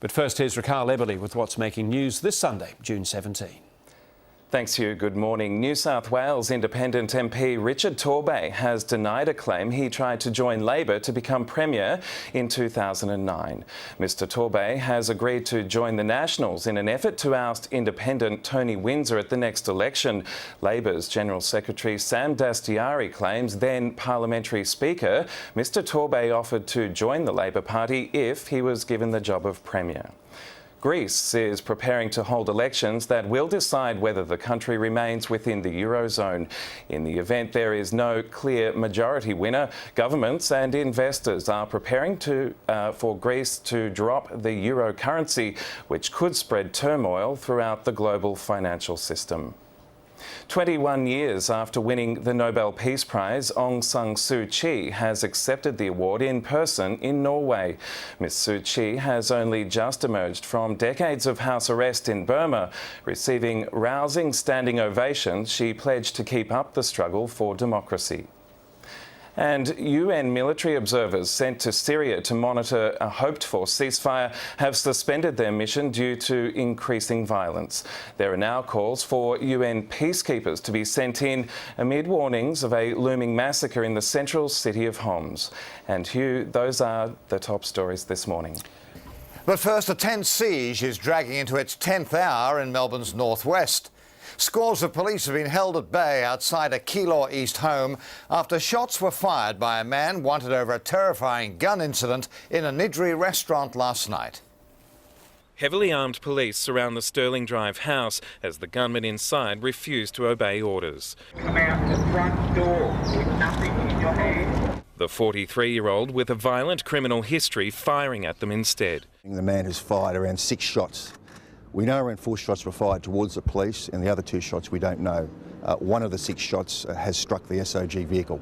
But first, here's Rakhal Ebeli with what's making news this Sunday, June 17. Thanks, Hugh. Good morning. New South Wales Independent MP Richard Torbay has denied a claim he tried to join Labor to become Premier in 2009. Mr Torbay has agreed to join the Nationals in an effort to oust Independent Tony Windsor at the next election. Labor's General Secretary Sam Dastyari claims then Parliamentary Speaker Mr Torbay offered to join the Labor Party if he was given the job of Premier. Greece is preparing to hold elections that will decide whether the country remains within the Eurozone. In the event there is no clear majority winner, governments and investors are preparing for Greece to drop the euro currency, which could spread turmoil throughout the global financial system. 21 years after winning the Nobel Peace Prize, Aung San Suu Kyi has accepted the award in person in Norway. Ms Suu Kyi has only just emerged from decades of house arrest in Burma. Receiving rousing standing ovations, she pledged to keep up the struggle for democracy. And UN military observers sent to Syria to monitor a hoped-for ceasefire have suspended their mission due to increasing violence. There are now calls for UN peacekeepers to be sent in amid warnings of a looming massacre in the central city of Homs. And Hugh, those are the top stories this morning. But first, a tense siege is dragging into its 10th hour in Melbourne's northwest. Scores of police have been held at bay outside a Keilor East home after shots were fired by a man wanted over a terrifying gun incident in a Niddrie restaurant last night. Heavily armed police surround the Sterling Drive house as the gunman inside refused to obey orders. Come out the front door with nothing in your hand. The 43-year-old with a violent criminal history firing at them instead. The man has fired around 6 shots. We know around 4 shots were fired towards the police, and the other 2 shots we don't know. One of the 6 shots has struck the SOG vehicle.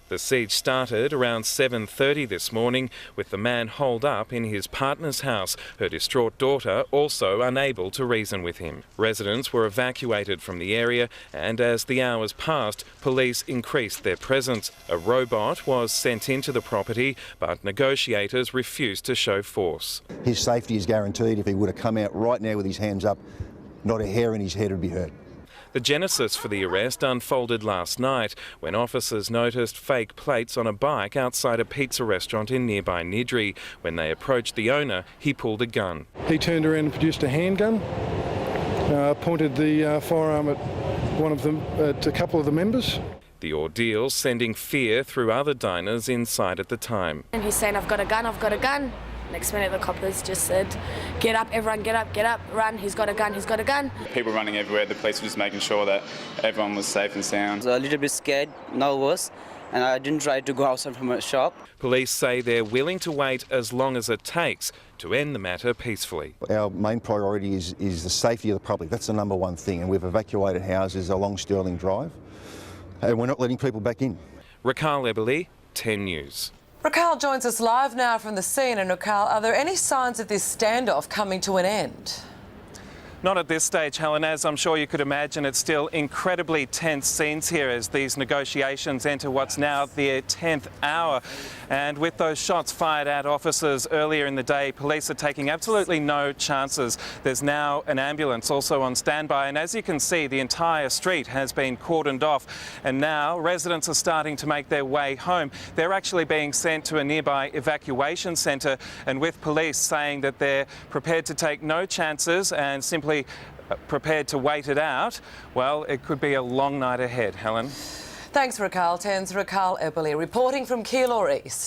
The siege started around 7:30 this morning with the man holed up in his partner's house, her distraught daughter also unable to reason with him. Residents were evacuated from the area, and as the hours passed, police increased their presence. A robot was sent into the property, but negotiators refused to show force. His safety is guaranteed. If he would have come out right now with his hands up, not a hair in his head would be hurt. The genesis for the arrest unfolded last night when officers noticed fake plates on a bike outside a pizza restaurant in nearby Niddrie. When they approached the owner, he pulled a gun. He turned around and produced a handgun, pointed the firearm at a couple of the members. The ordeal sending fear through other diners inside at the time. And he's saying, "I've got a gun, I've got a gun." Next minute the coppers just said, "Get up, everyone, get up, run, he's got a gun, he's got a gun." People running everywhere, the police were just making sure that everyone was safe and sound. I was a little bit scared, nervous, and I didn't try to go outside from a shop. Police say they're willing to wait as long as it takes to end the matter peacefully. Our main priority is the safety of the public. That's the number one thing, and we've evacuated houses along Sterling Drive, and we're not letting people back in. Rakhal Ebeli, 10 News. Rakhal joins us live now from the scene. And Rakhal, are there any signs of this standoff coming to an end? Not at this stage, Helen. As I'm sure you could imagine, it's still incredibly tense scenes here as these negotiations enter what's now their 10th hour. And with those shots fired at officers earlier in the day, police are taking absolutely no chances. There's now an ambulance also on standby, and as you can see, the entire street has been cordoned off, and now residents are starting to make their way home. They're actually being sent to a nearby evacuation centre, and with police saying that they're prepared to take no chances and simply prepared to wait it out, well, it could be a long night ahead, Helen. Thanks, Rakhal. 10's Rakhal Ebeli reporting from Keilor East.